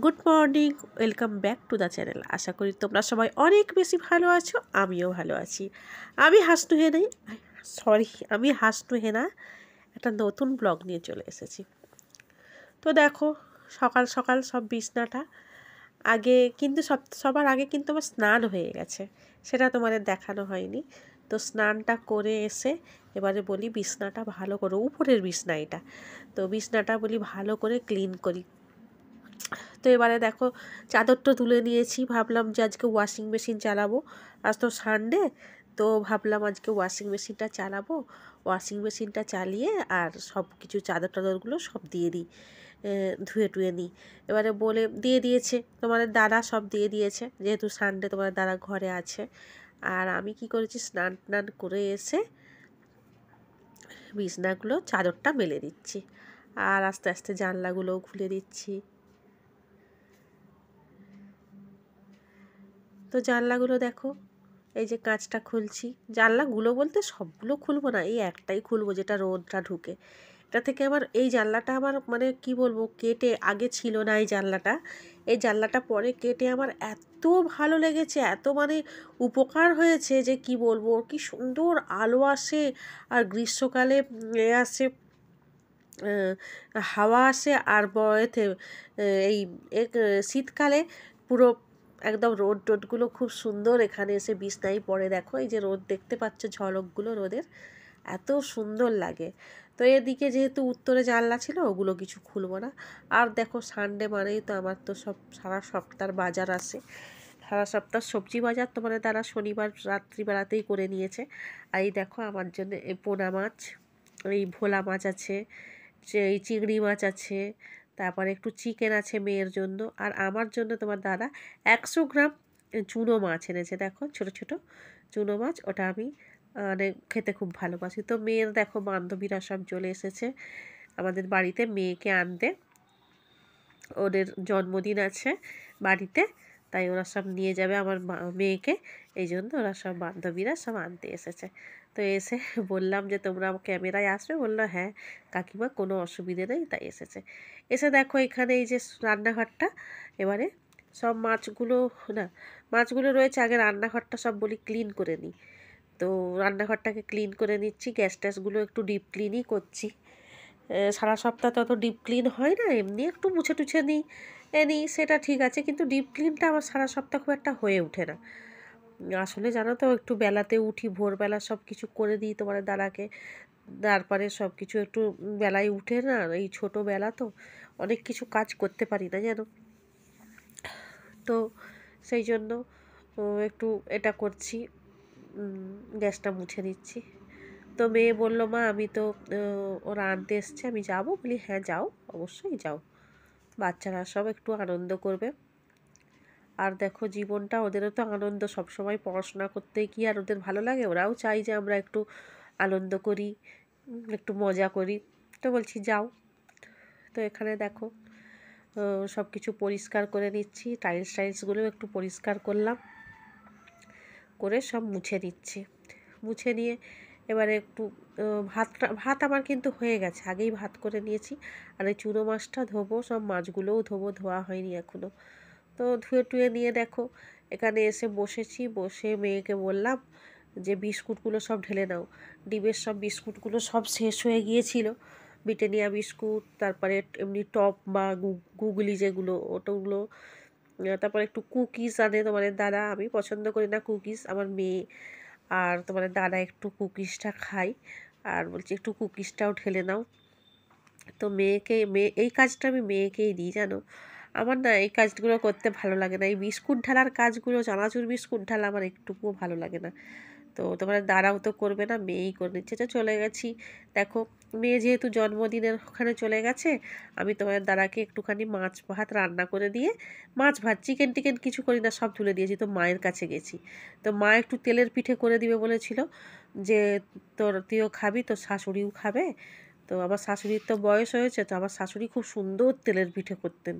Good morning, welcome back to the channel. আশা করি তোমরা সবাই অনেক বেশি ভালো আছো, আমিও ভালো আছি। আমি হাসনু হেনাই আমি হাসনু হেনা একটা নতুন ব্লগ নিয়ে চলে এসেছি। তো দেখো, সকাল সকাল সব বিছনাটা আগে কিন্তু সবার আগে কিন্তু আমার স্নান হয়ে গেছে, সেটা তোমাদের দেখানো হয়নি। তো স্নানটা করে এসে এবারে বলি বিছনাটা ভালো করে, উপরের বিছনা এটা, তো বিছনাটা বলি ভালো করে ক্লিন করি। তো এবারে দেখো, চাদরটা তুলে নিয়েছি, ভাবলাম যে আজকে ওয়াশিং মেশিন চালাবো। আজ তো সানডে, তো ভাবলাম আজকে ওয়াশিং মেশিনটা চালাবো। ওয়াশিং মেশিনটা চালিয়ে আর সব কিছু চাদর টাদরগুলো সব দিয়ে দিই, ধুয়ে টুয়ে নিই। এবারে বলে দিয়ে দিয়েছে তোমাদের দাদা, সব দিয়ে দিয়েছে, যেহেতু সানডে তোমাদের দাদা ঘরে আছে। আর আমি কি করেছি, স্নান টান করে এসে বিছনাগুলো চাদরটা মেলে দিচ্ছি, আর আস্তে আস্তে জানলাগুলোও খুলে দিচ্ছি। তো জানলাগুলো দেখো, এই যে কাঁচটা খুলছি। জানলাগুলো বলতে সবগুলো খুলবো না, এই একটাই খুলবো যেটা রোদটা ঢুকে। এটা থেকে আমার এই জানলাটা আমার মানে কি বলবো, কেটে আগে ছিল না এই জানলাটা, এই জানলাটা পরে কেটে আমার এত ভালো লেগেছে, এত মানে উপকার হয়েছে যে কি বলবো, কি সুন্দর আলো আসে। আর গ্রীষ্মকালে আসে, হাওয়া আসে। আর এতে এই শীতকালে পুরো একদম রোদ টোদগুলো খুব সুন্দর এখানে এসে বিছনায় পড়ে। দেখো এই যে রোদ দেখতে পাচ্ছ, ঝলকগুলো রোদের এত সুন্দর লাগে। তো এদিকে যেহেতু উত্তরে জানলা ছিল, ওগুলো কিছু খুলবো না। আর দেখো, সানডে মানেই তো আমার তো সব সারা সপ্তাহের বাজার আসে। সারা সপ্তাহ সবজি বাজার তো মানে তারা শনিবার রাত্রিবেলাতেই করে নিয়েছে। আর এই দেখো আমার জন্য এই পোনা মাছ, এই ভোলা মাছ আছে, এই চিংড়ি মাছ আছে, তারপরে একটু চিকেন আছে মেয়ের জন্য। আর আমার জন্য তোমার দাদা 100 গ্রাম চুনো মাছ এনেছে। দেখো ছোট ছোট চুনো মাছ, ওটা আমি মানে খেতে খুব ভালোবাসি। তো মেয়ের দেখো বান্ধবীরা সব চলে এসেছে আমাদের বাড়িতে মেয়েকে আনতে, ওদের জন্মদিন আছে বাড়িতে, তাই ওরা সব নিয়ে যাবে আমার মেয়েকে। এই জন্য ওরা সব বান্ধবীরা সব আনতে এসেছে। তো এসে বললাম যে তোমরা ক্যামেরায় আসবে, বললো হ্যাঁ কাকিমা, কোনো অসুবিধে নেই, তাই এসেছে। এসে দেখো এখানে এই যে রান্নাঘরটা, এবারে সব মাছগুলো, না মাছগুলো রয়েছে, আগে রান্নাঘরটা সব বলি ক্লিন করে নিই। তো রান্নাঘরটাকে ক্লিন করে নিচ্ছি, গ্যাস ট্যাসগুলো একটু ডিপ ক্লিনই করছি। সারা সপ্তাহ তত ডিপ ক্লিন হয় না, এমনি একটু মুছে টুছে নিই, সেটা ঠিক আছে, কিন্তু ডিপ ক্লিনটা আমার সারা সপ্তাহ খুব একটা হয়ে ওঠে না। আসলে জানো তো, একটু বেলাতে উঠি, ভোরবেলা সব কিছু করে দিই তোমার দাদাকে, তারপরে সব কিছু একটু বেলায় উঠে না, এই ছোটোবেলা তো অনেক কিছু কাজ করতে পারি না জানো। তো সেই জন্য একটু এটা করছি, গ্যাসটা মুছে নিচ্ছি। তো মেয়ে বললো মা আমি তো ওরা আনতে এসছে, আমি যাবো, বলি হ্যাঁ যাও, অবশ্যই যাও, বাচ্চারা সব একটু আনন্দ করবে। আর দেখো জীবনটা ওদেরও তো আনন্দ, সবসময় পড়াশোনা করতে কি আর ওদের ভালো লাগে, ওরাও চাই যে আমরা একটু আনন্দ করি, একটু মজা করি। তো বলছি যাও। তো এখানে দেখো সব কিছু পরিষ্কার করে নিচ্ছি, টাইলসগুলো একটু পরিষ্কার করলাম, করে সব মুছে নিচ্ছি। মুছে নিয়ে এবারে একটু ভাত আমার কিন্তু হয়ে গেছে, আগেই ভাত করে নিয়েছি। আর এই চুনো মাছটা ধোবো, সব মাছগুলোও ধোবো, ধোয়া হয়নি এখনও। তো ধুয়ে টুয়ে নিয়ে দেখো এখানে এসে বসেছি, বসে মেয়েকে বললাম যে বিস্কুটগুলো সব ঢেলে নাও। ডিমের সব বিস্কুটগুলো সব শেষ হয়ে গিয়েছিল, ব্রিটানিয়া বিস্কুট, তারপরে এমনি টপ বা গুগলি যেগুলো, ওটাগুলো, তারপরে একটু কুকিজ আনে তোমাদের দাদা। আমি পছন্দ করি না কুকিজ, আমার মেয়ে আর তোমাদের দাদা একটু কুকিজটা খাই, আর বলছি একটু কুকিজটাও ঢেলে নাও। তো মেয়ে এই কাজটা আমি মেয়েকেই দিই জানো। আমার না এই কাজগুলো করতে ভালো লাগে না, এই বিস্কুট ঢালার কাজগুলো, চানাচুর বিস্কুট ঢালা আমার একটুকুও ভালো লাগে না। তো তোমার দাদাও তো করবে না, মেয়েই করে নিচ্ছে। তো চলে গেছি, দেখো মেয়ে যেহেতু জন্মদিনের ওখানে চলে গেছে, আমি তোমার দাদাকে একটুখানি মাছ ভাত রান্না করে দিয়ে, মাছ ভাত চিকেন টিকেন কিছু করি না, সব তুলে দিয়েছি। তো মায়ের কাছে গেছি, তো মা একটু তেলের পিঠে করে দিবে বলেছিল, যে তুইও খাবি, তোর শাশুড়িও খাবে। তো আমার শাশুড়ির তো বয়স হয়েছে, তো আমার শাশুড়ি খুব সুন্দর তেলের পিঠে করতেন,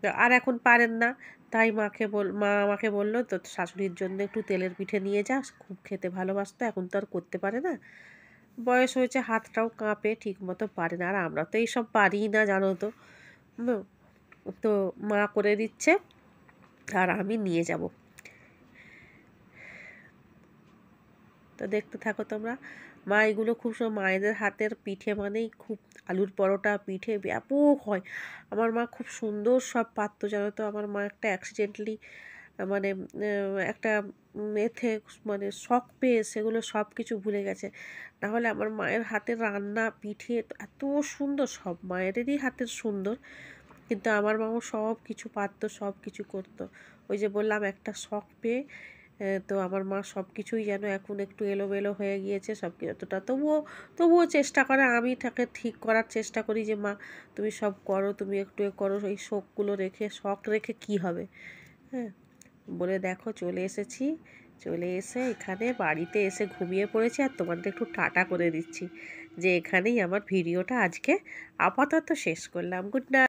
তো আর এখন পারেন না। তাই মা আমাকে বললো তো শাশুড়ির জন্য একটু তেলের পিঠে নিয়ে যাস, খুব খেতে ভালোবাসতো, এখন তো আর করতে পারে না, বয়স হয়েছে, হাতটাও কাঁপে, ঠিক মতো পারে না। আর আমরা তো এইসব পারিই না জানো তো। হুম। তো মা করে দিচ্ছে আর আমি নিয়ে যাব। তো দেখতে থাকো তোমরা। মা এগুলো খুব মায়েদের হাতের পিঠে মানেই খুব, আলুর পরোটা পিঠে ব্যাপক হয়। আমার মা খুব সুন্দর সব পারতো জানো তো। আমার মা একটা অ্যাক্সিডেন্টলি মানে একটা এতে মানে শখ পেয়ে সেগুলো সব কিছু ভুলে গেছে। নাহলে আমার মায়ের হাতের রান্না পিঠে এত সুন্দর, সব মায়েদেরই হাতের সুন্দর, কিন্তু আমার মাও সব কিছু পারতো, সব কিছু করতো। ওই যে বললাম একটা শখ পেয়ে তো আমার মা সব কিছুই যেন এখন একটু এলোমেলো হয়ে গিয়েছে সব কিছুটা, তবুও চেষ্টা করে। আমি তাকে ঠিক করার চেষ্টা করি যে মা তুমি সব করো, তুমি একটু করো, এই শখগুলো রেখে, শখ রেখে কি হবে। হ্যাঁ, বলে দেখো চলে এসেছি, চলে এসে এখানে বাড়িতে এসে ঘুমিয়ে পড়েছি। আর তোমাদের একটু টাটা করে দিচ্ছি যে এখানেই আমার ভিডিওটা আজকে আপাতত শেষ করলাম। Good night.